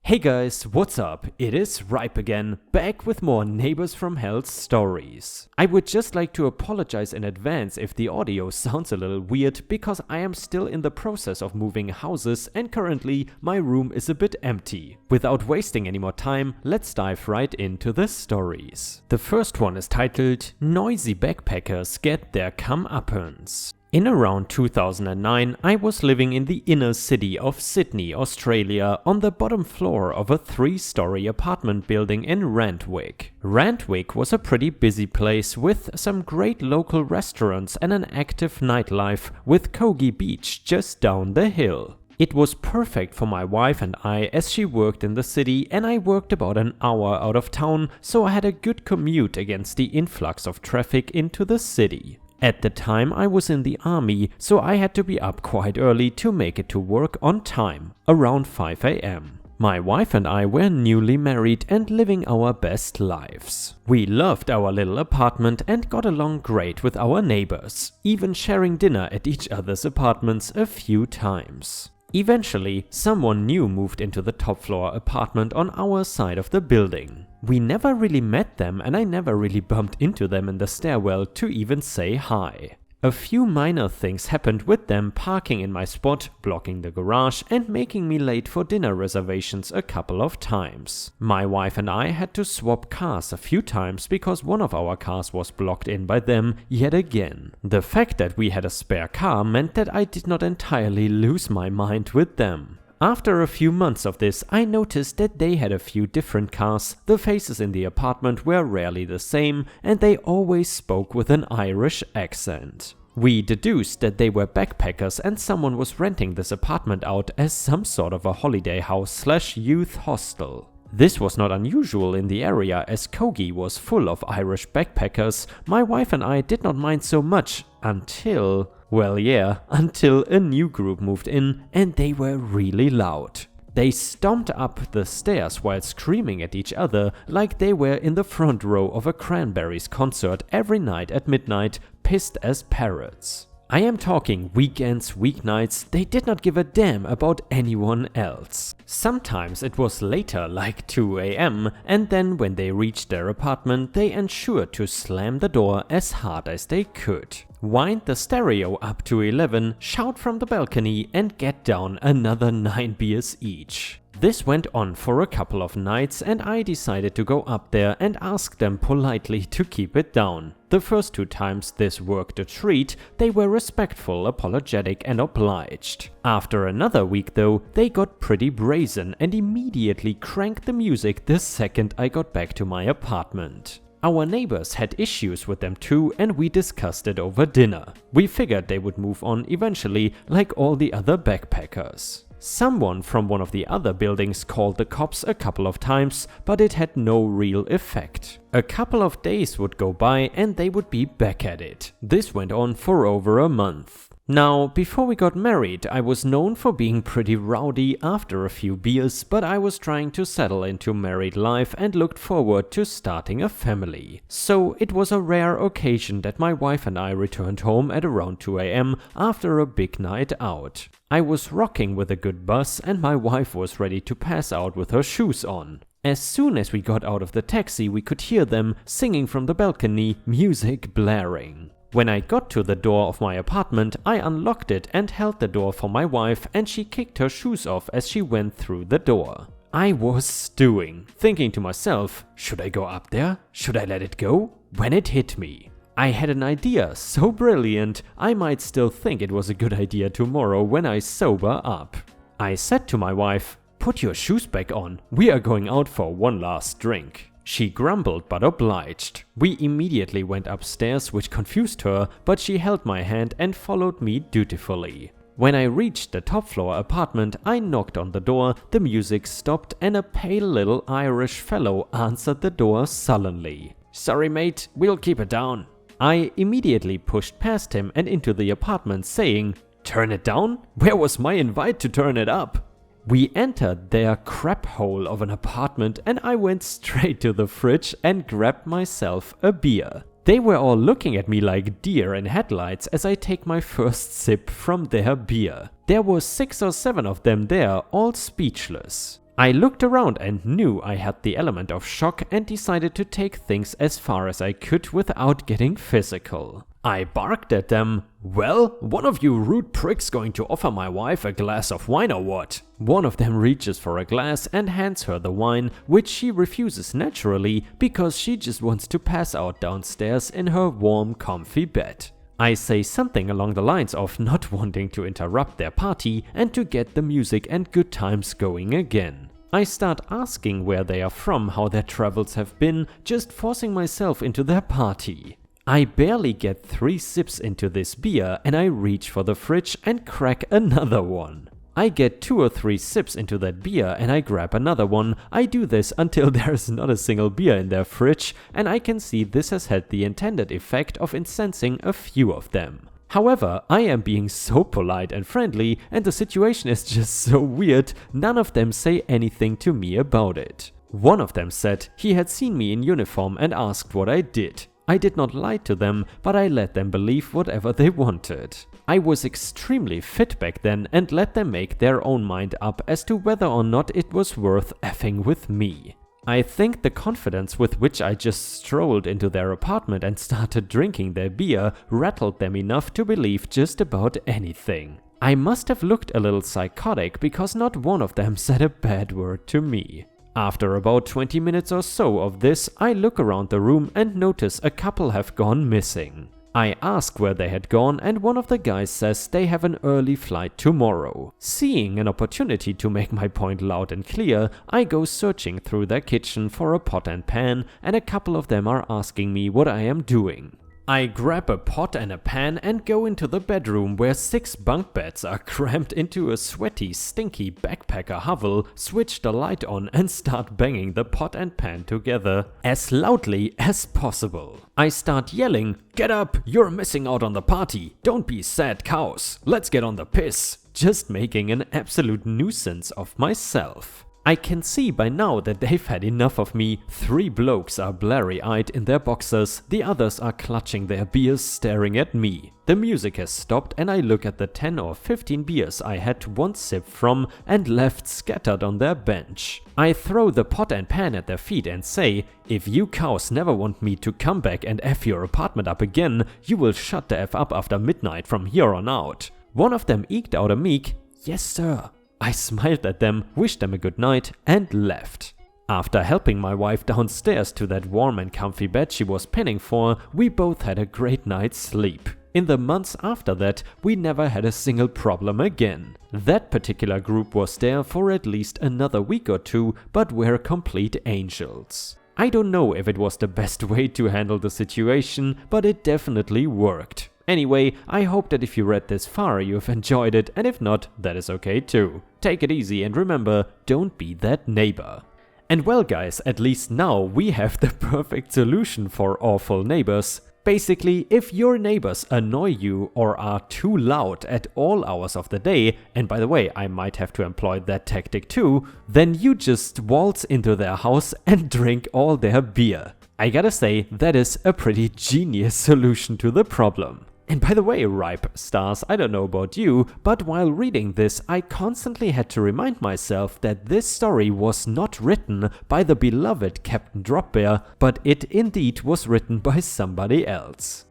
Hey guys, what's up? It is Ripe again, back with more Neighbors from Hell's stories. I would just like to apologize in advance if the audio sounds a little weird because I am still in the process of moving houses and currently my room is a bit empty. Without wasting any more time, let's dive right into the stories. The first one is titled Noisy Backpackers Get Their Comeuppance. In around 2009, I was living in the inner city of Sydney, Australia, on the bottom floor of a 3-story apartment building in Randwick. Randwick was a pretty busy place with some great local restaurants and an active nightlife with Kogi Beach just down the hill. It was perfect for my wife and I as she worked in the city and I worked about an hour out of town, so I had a good commute against the influx of traffic into the city. At the time I was in the army, so I had to be up quite early to make it to work on time, around 5 AM. My wife and I were newly married and living our best lives. We loved our little apartment and got along great with our neighbors, even sharing dinner at each other's apartments a few times. Eventually, someone new moved into the top floor apartment on our side of the building. We never really met them and I never really bumped into them in the stairwell to even say hi. A few minor things happened with them parking in my spot, blocking the garage and making me late for dinner reservations a couple of times. My wife and I had to swap cars a few times because one of our cars was blocked in by them yet again. The fact that we had a spare car meant that I did not entirely lose my mind with them. After a few months of this, I noticed that they had a few different cars, the faces in the apartment were rarely the same, and they always spoke with an Irish accent. We deduced that they were backpackers and someone was renting this apartment out as some sort of a holiday house/youth hostel. This was not unusual in the area as Kogi was full of Irish backpackers. My wife and I did not mind so much until a new group moved in and they were really loud. They stomped up the stairs while screaming at each other like they were in the front row of a Cranberries concert every night at midnight, pissed as parrots. I am talking weekends, weeknights, they did not give a damn about anyone else. Sometimes it was later, like 2 AM, and then when they reached their apartment, they ensured to slam the door as hard as they could. Wind the stereo up to 11, shout from the balcony, and get down another 9 beers each. This went on for a couple of nights and I decided to go up there and ask them politely to keep it down. The first 2 times this worked a treat, they were respectful, apologetic and obliged. After another week though, they got pretty brazen and immediately cranked the music the second I got back to my apartment. Our neighbors had issues with them too and we discussed it over dinner. We figured they would move on eventually like all the other backpackers. Someone from one of the other buildings called the cops a couple of times, but it had no real effect. A couple of days would go by and they would be back at it. This went on for over a month. Now, before we got married, I was known for being pretty rowdy after a few beers, but I was trying to settle into married life and looked forward to starting a family. So it was a rare occasion that my wife and I returned home at around 2 AM after a big night out. I was rocking with a good buzz and my wife was ready to pass out with her shoes on. As soon as we got out of the taxi, we could hear them singing from the balcony, music blaring. When I got to the door of my apartment, I unlocked it and held the door for my wife and she kicked her shoes off as she went through the door. I was stewing, thinking to myself, should I go up there? Should I let it go? When it hit me. I had an idea so brilliant, I might still think it was a good idea tomorrow when I sober up. I said to my wife, put your shoes back on, we are going out for one last drink. She grumbled but obliged. We immediately went upstairs, which confused her, but she held my hand and followed me dutifully. When I reached the top floor apartment, I knocked on the door, the music stopped and a pale little Irish fellow answered the door sullenly. Sorry mate, we'll keep it down. I immediately pushed past him and into the apartment saying, turn it down? Where was my invite to turn it up? We entered their crap hole of an apartment and I went straight to the fridge and grabbed myself a beer. They were all looking at me like deer in headlights as I take my first sip from their beer. There were 6 or 7 of them there, all speechless. I looked around and knew I had the element of shock and decided to take things as far as I could without getting physical. I barked at them, "Well, one of you rude pricks going to offer my wife a glass of wine or what?" One of them reaches for a glass and hands her the wine, which she refuses naturally because she just wants to pass out downstairs in her warm, comfy bed. I say something along the lines of not wanting to interrupt their party and to get the music and good times going again. I start asking where they are from, how their travels have been, just forcing myself into their party. I barely get 3 sips into this beer and I reach for the fridge and crack another one. I get 2 or 3 sips into that beer and I grab another one. I do this until there's not a single beer in their fridge, and I can see this has had the intended effect of incensing a few of them. However, I am being so polite and friendly and the situation is just so weird, none of them say anything to me about it. One of them said he had seen me in uniform and asked what I did. I did not lie to them, but I let them believe whatever they wanted. I was extremely fit back then and let them make their own mind up as to whether or not it was worth effing with me. I think the confidence with which I just strolled into their apartment and started drinking their beer rattled them enough to believe just about anything. I must have looked a little psychotic because not one of them said a bad word to me. After about 20 minutes or so of this, I look around the room and notice a couple have gone missing. I ask where they had gone and one of the guys says they have an early flight tomorrow. Seeing an opportunity to make my point loud and clear, I go searching through their kitchen for a pot and pan and a couple of them are asking me what I am doing. I grab a pot and a pan and go into the bedroom where 6 bunk beds are crammed into a sweaty, stinky backpacker hovel, switch the light on and start banging the pot and pan together as loudly as possible. I start yelling, "Get up, you're missing out on the party, don't be sad cows, let's get on the piss," just making an absolute nuisance of myself. I can see by now that they've had enough of me. 3 blokes are blurry-eyed in their boxers, the others are clutching their beers staring at me. The music has stopped and I look at the 10 or 15 beers I had one sip from and left scattered on their bench. I throw the pot and pan at their feet and say, "If you cows never want me to come back and F your apartment up again, you will shut the F up after midnight from here on out." One of them eked out a meek, "Yes sir." I smiled at them, wished them a good night, and left. After helping my wife downstairs to that warm and comfy bed she was pinning for, we both had a great night's sleep. In the months after that, we never had a single problem again. That particular group was there for at least another week or 2, but were complete angels. I don't know if it was the best way to handle the situation, but it definitely worked. Anyway, I hope that if you read this far you've enjoyed it, and if not, that is okay too. Take it easy and remember, don't be that neighbor. And well guys, at least now we have the perfect solution for awful neighbors. Basically, if your neighbors annoy you or are too loud at all hours of the day, and by the way, I might have to employ that tactic too, then you just waltz into their house and drink all their beer. I gotta say, that is a pretty genius solution to the problem. And by the way, Ripe Stars, I don't know about you, but while reading this, I constantly had to remind myself that this story was not written by the beloved Captain Dropbear, but it indeed was written by somebody else.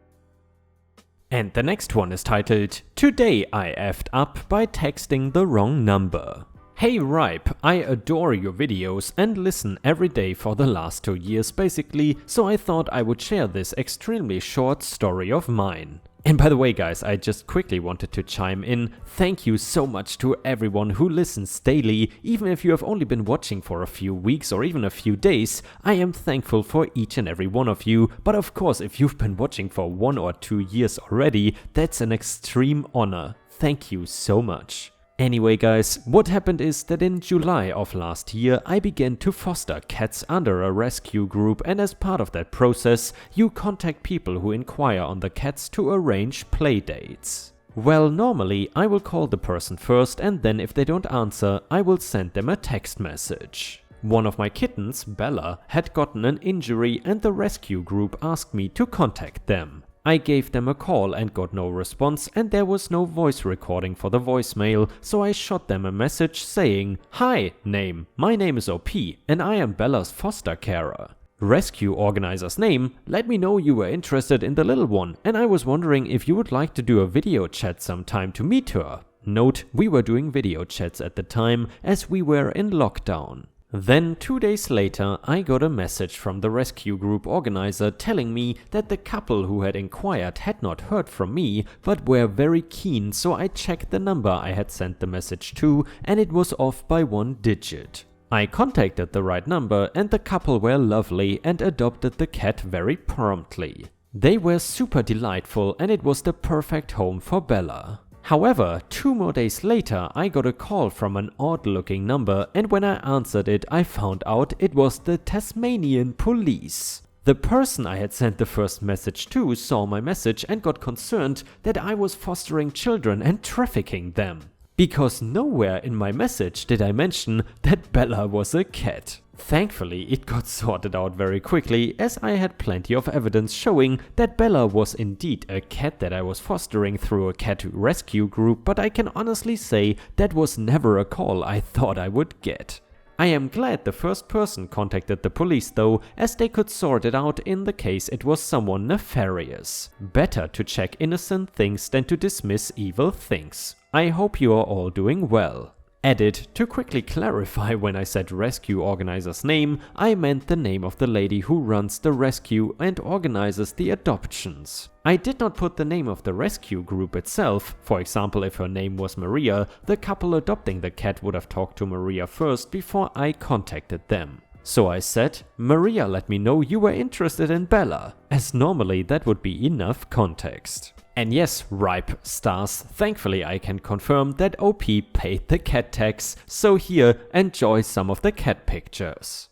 And the next one is titled, "Today I effed up by texting the wrong number." Hey Ripe, I adore your videos and listen every day for the last 2 years basically, so I thought I would share this extremely short story of mine. And by the way guys, I just quickly wanted to chime in, thank you so much to everyone who listens daily, even if you have only been watching for a few weeks or even a few days. I am thankful for each and every one of you, but of course if you've been watching for 1 or 2 years already, that's an extreme honor. Thank you so much. Anyway guys, what happened is that in July of last year I began to foster cats under a rescue group, and as part of that process you contact people who inquire on the cats to arrange play dates. Well, normally I will call the person first and then if they don't answer I will send them a text message. One of my kittens, Bella, had gotten an injury and the rescue group asked me to contact them. I gave them a call and got no response, and there was no voice recording for the voicemail, so I shot them a message saying, "Hi, name. My name is OP, and I am Bella's foster carer. Rescue organizer's name, let me know you were interested in the little one, and I was wondering if you would like to do a video chat sometime to meet her." Note, we were doing video chats at the time as we were in lockdown. Then 2 days later, I got a message from the rescue group organizer telling me that the couple who had inquired had not heard from me but were very keen, so I checked the number I had sent the message to and it was off by 1 digit. I contacted the right number and the couple were lovely and adopted the cat very promptly. They were super delightful and it was the perfect home for Bella. However, 2 more days later I got a call from an odd-looking number and when I answered it I found out it was the Tasmanian police. The person I had sent the first message to saw my message and got concerned that I was fostering children and trafficking them. Because nowhere in my message did I mention that Bella was a cat. Thankfully, it got sorted out very quickly as I had plenty of evidence showing that Bella was indeed a cat that I was fostering through a cat rescue group, but I can honestly say that was never a call I thought I would get. I am glad the first person contacted the police though, as they could sort it out in the case it was someone nefarious. Better to check innocent things than to dismiss evil things. I hope you are all doing well. Edit, to quickly clarify, when I said rescue organizer's name, I meant the name of the lady who runs the rescue and organizes the adoptions. I did not put the name of the rescue group itself. For example, if her name was Maria, the couple adopting the cat would have talked to Maria first before I contacted them. So I said, "Maria let me know you were interested in Bella," as normally that would be enough context. And yes, ripe stars, thankfully I can confirm that OP paid the cat tax, so here, enjoy some of the cat pictures.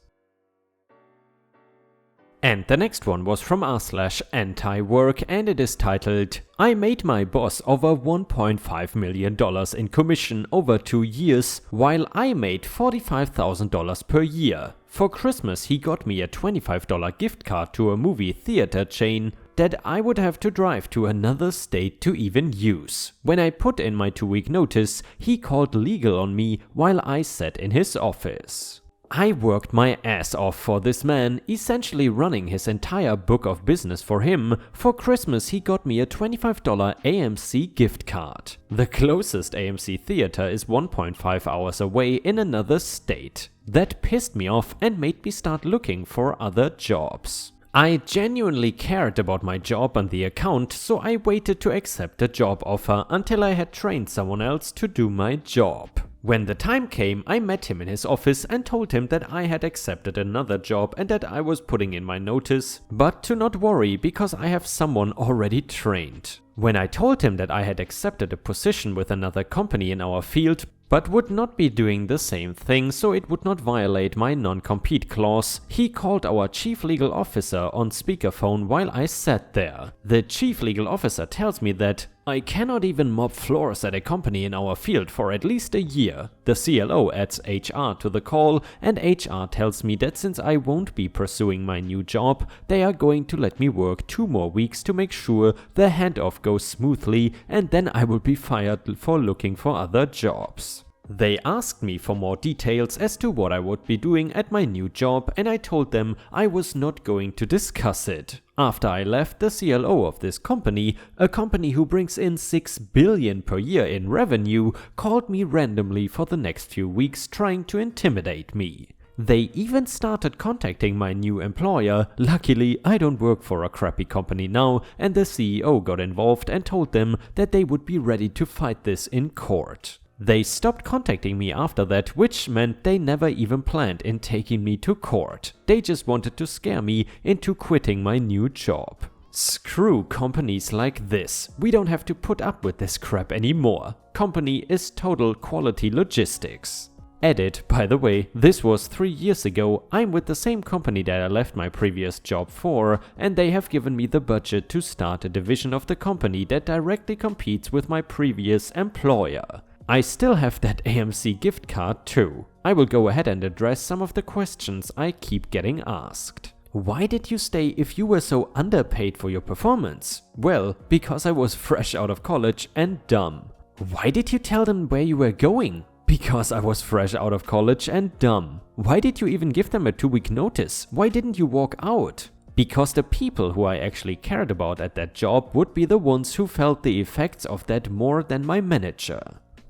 And the next one was from r/anti-work and it is titled, "I made my boss over $1.5 million in commission over 2 years, while I made $45,000 per year. For Christmas he got me a $25 gift card to a movie theater chain that I would have to drive to another state to even use. When I put in my 2-week notice, he called legal on me while I sat in his office. I worked my ass off for this man, essentially running his entire book of business for him. For Christmas he got me a $25 AMC gift card. The closest AMC theater is 1.5 hours away in another state. That pissed me off and made me start looking for other jobs. I genuinely cared about my job and the account, so I waited to accept the job offer until I had trained someone else to do my job. When the time came, I met him in his office and told him that I had accepted another job and that I was putting in my notice, but to not worry because I have someone already trained. When I told him that I had accepted a position with another company in our field, but would not be doing the same thing so it would not violate my non-compete clause, he called our chief legal officer on speakerphone while I sat there. The chief legal officer tells me that I cannot even mop floors at a company in our field for at least a year. The CLO adds HR to the call and HR tells me that since I won't be pursuing my new job, they are going to let me work 2 more weeks to make sure the handoff goes smoothly and then I will be fired for looking for other jobs. They asked me for more details as to what I would be doing at my new job and I told them I was not going to discuss it. After I left, the CLO of this company, a company who brings in $6 billion per year in revenue, called me randomly for the next few weeks trying to intimidate me. They even started contacting my new employer. Luckily, I don't work for a crappy company now and the CEO got involved and told them that they would be ready to fight this in court. They stopped contacting me after that, which meant they never even planned in taking me to court. They just wanted to scare me into quitting my new job. Screw companies like this. We don't have to put up with this crap anymore. Company is total quality logistics. Edit, by the way, this was 3 years ago. I'm with the same company that I left my previous job for, and they have given me the budget to start a division of the company that directly competes with my previous employer. I still have that AMC gift card too. I will go ahead and address some of the questions I keep getting asked. Why did you stay if you were so underpaid for your performance? Well, because I was fresh out of college and dumb. Why did you tell them where you were going? Because I was fresh out of college and dumb. Why did you even give them a 2-week notice? Why didn't you walk out? Because the people who I actually cared about at that job would be the ones who felt the effects of that more than my manager.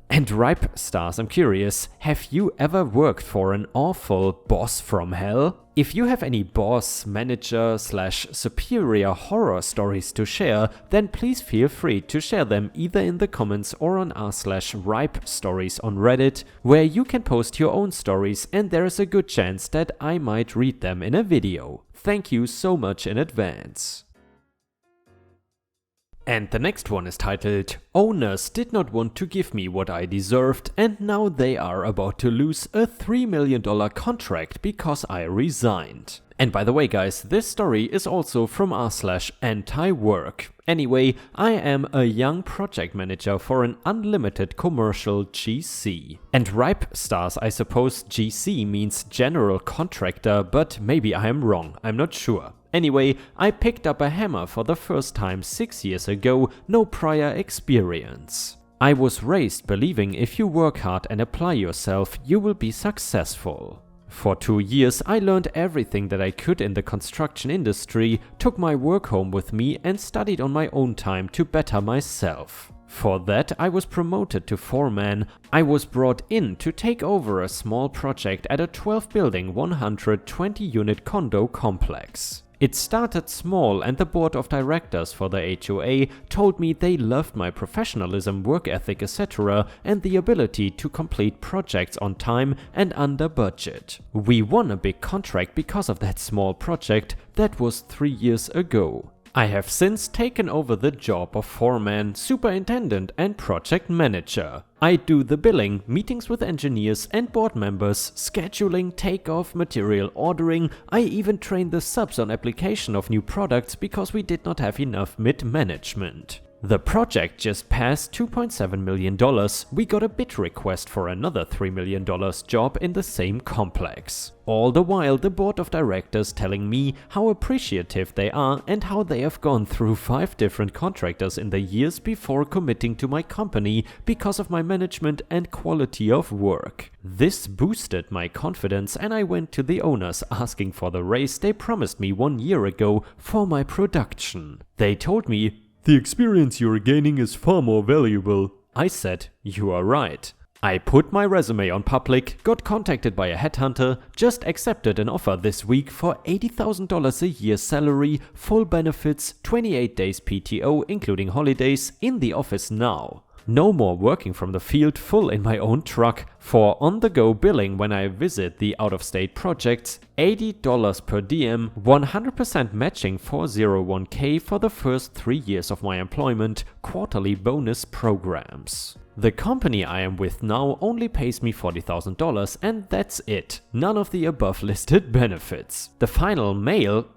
And Ripe Stars, I'm curious, have you ever worked for an awful boss from hell? If you have any boss, manager / superior horror stories to share, then please feel free to share them either in the comments or on r/Ripe Stories on Reddit, where you can post your own stories and there is a good chance that I might read them in a video. Thank you so much in advance. And the next one is titled, Owners did not want to give me what I deserved and now they are about to lose a $3 million contract because I resigned. And by the way guys, this story is also from r/anti-work. Anyway, I am a young project manager for an unlimited commercial GC. And Ripe Stars, I suppose GC means general contractor, but maybe I am wrong, I'm not sure. Anyway, I picked up a hammer for the first time 6 years ago, no prior experience. I was raised believing if you work hard and apply yourself, you will be successful. For 2 years, I learned everything that I could in the construction industry, took my work home with me and studied on my own time to better myself. For that, I was promoted to foreman. I was brought in to take over a small project at a 12-building, 120-unit condo complex. It started small and the board of directors for the HOA told me they loved my professionalism, work ethic, etc. and the ability to complete projects on time and under budget. We won a big contract because of that small project. That was 3 years ago. I have since taken over the job of foreman, superintendent and project manager. I do the billing, meetings with engineers and board members, scheduling, takeoff, material ordering. I even train the subs on application of new products because we did not have enough mid-management. The project just passed $2.7 million. We got a bid request for another $3 million job in the same complex. All the while the board of directors telling me how appreciative they are and how they have gone through 5 different contractors in the years before committing to my company because of my management and quality of work. This boosted my confidence and I went to the owners asking for the raise they promised me 1 year ago for my production. They told me, "The experience you're gaining is far more valuable." I said, "You are right." I put my resume on public, got contacted by a headhunter, just accepted an offer this week for $80,000 a year salary, full benefits, 28 days PTO including holidays, in the office now. No more working from the field, full in my own truck. For on-the-go billing when I visit the out-of-state projects, $80 per diem, 100% matching 401k for the first 3 years of my employment, quarterly bonus programs. The company I am with now only pays me $40,000 and that's it. None of the above listed benefits. The final nail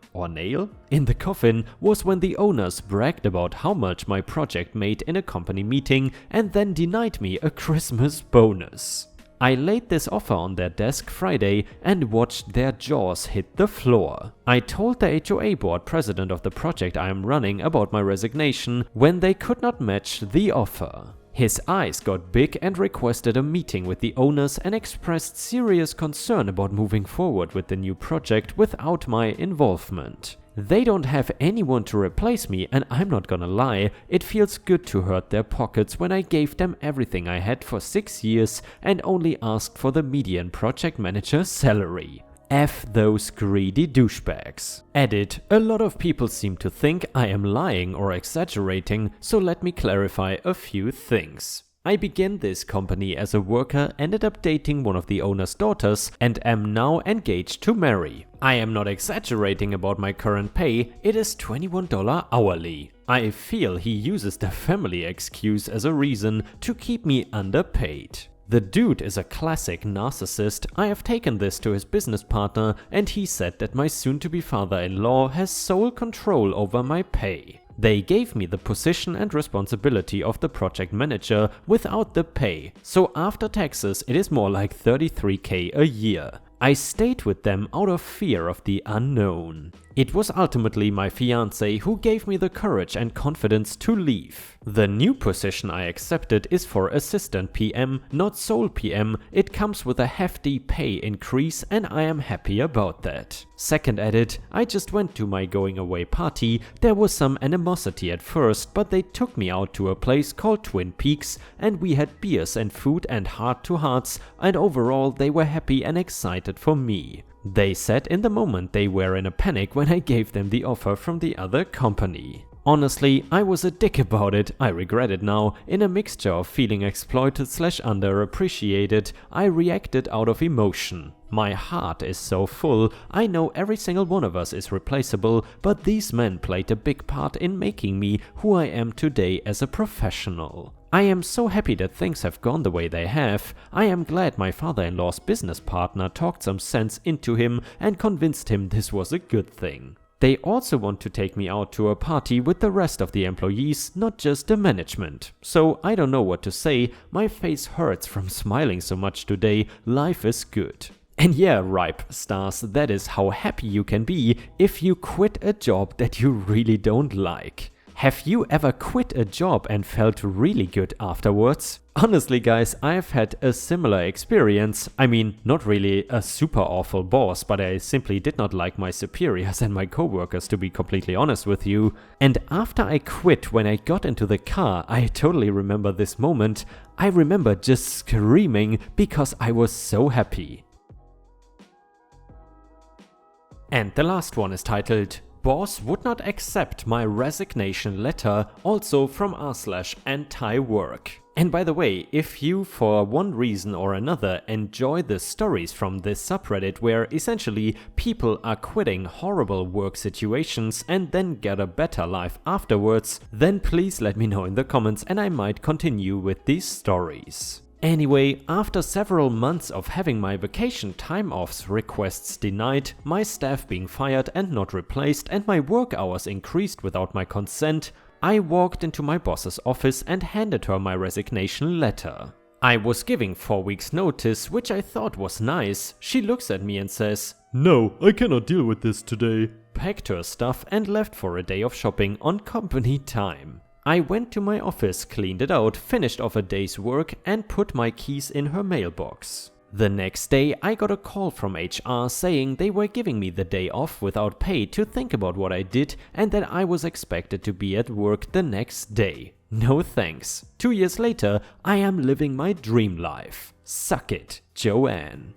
in the coffin was when the owners bragged about how much my project made in a company meeting and then denied me a Christmas bonus. I laid this offer on their desk Friday and watched their jaws hit the floor. I told the HOA board president of the project I am running about my resignation when they could not match the offer. His eyes got big and requested a meeting with the owners and expressed serious concern about moving forward with the new project without my involvement. They don't have anyone to replace me and I'm not gonna lie, it feels good to hurt their pockets when I gave them everything I had for 6 years and only asked for the median project manager salary. F those greedy douchebags. Edit: a lot of people seem to think I am lying or exaggerating, so let me clarify a few things. I began this company as a worker, ended up dating one of the owner's daughters, and am now engaged to marry. I am not exaggerating about my current pay, it is $21 hourly. I feel he uses the family excuse as a reason to keep me underpaid. The dude is a classic narcissist. I have taken this to his business partner and he said that my soon-to-be father-in-law has sole control over my pay. They gave me the position and responsibility of the project manager without the pay, so after taxes it is more like $33k a year. I stayed with them out of fear of the unknown. It was ultimately my fiancé who gave me the courage and confidence to leave. The new position I accepted is for assistant PM, not sole PM. It comes with a hefty pay increase and I am happy about that. Second edit, I just went to my going away party. There was some animosity at first, but they took me out to a place called Twin Peaks and we had beers and food and heart-to-hearts, and overall they were happy and excited for me. They said in the moment they were in a panic when I gave them the offer from the other company. Honestly, I was a dick about it, I regret it now. In a mixture of feeling exploited / underappreciated, I reacted out of emotion. My heart is so full. I know every single one of us is replaceable, but these men played a big part in making me who I am today as a professional. I am so happy that things have gone the way they have. I am glad my father-in-law's business partner talked some sense into him and convinced him this was a good thing. They also want to take me out to a party with the rest of the employees, not just the management. So I don't know what to say, my face hurts from smiling so much today, life is good. And yeah, Ripe Stars, that is how happy you can be if you quit a job that you really don't like. Have you ever quit a job and felt really good afterwards? Honestly guys, I've had a similar experience. I mean, not really a super awful boss, but I simply did not like my superiors and my coworkers, to be completely honest with you. And after I quit, when I got into the car, I totally remember this moment. I remember just screaming because I was so happy. And the last one is titled, Boss would not accept my resignation letter, also from r/anti-work. And by the way, if you for one reason or another enjoy the stories from this subreddit where essentially people are quitting horrible work situations and then get a better life afterwards, then please let me know in the comments and I might continue with these stories. Anyway, after several months of having my vacation time-offs requests denied, my staff being fired and not replaced, and my work hours increased without my consent, I walked into my boss's office and handed her my resignation letter. I was giving 4 weeks notice, which I thought was nice. She looks at me and says, "No, I cannot deal with this today," packed her stuff and left for a day of shopping on company time. I went to my office, cleaned it out, finished off a day's work and put my keys in her mailbox. The next day I got a call from HR saying they were giving me the day off without pay to think about what I did and that I was expected to be at work the next day. No thanks. 2 years later, I am living my dream life. Suck it, Joanne.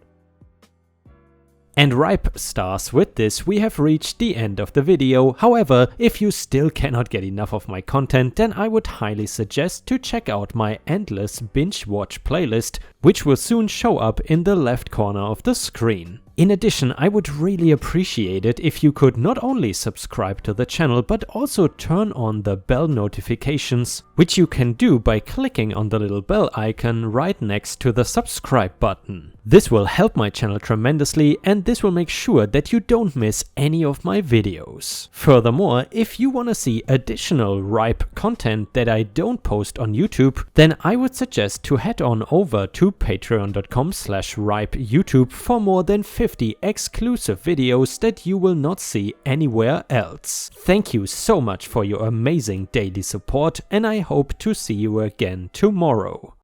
And Ripe Stars, with this we have reached the end of the video. However, if you still cannot get enough of my content, then I would highly suggest to check out my endless binge watch playlist, which will soon show up in the left corner of the screen. In addition, I would really appreciate it if you could not only subscribe to the channel, but also turn on the bell notifications, which you can do by clicking on the little bell icon right next to the subscribe button. This will help my channel tremendously and this will make sure that you don't miss any of my videos. Furthermore, if you want to see additional Ripe content that I don't post on YouTube, then I would suggest to head on over to patreon.com/ripeyoutube for more than 50 exclusive videos that you will not see anywhere else. Thank you so much for your amazing daily support and I hope to see you again tomorrow.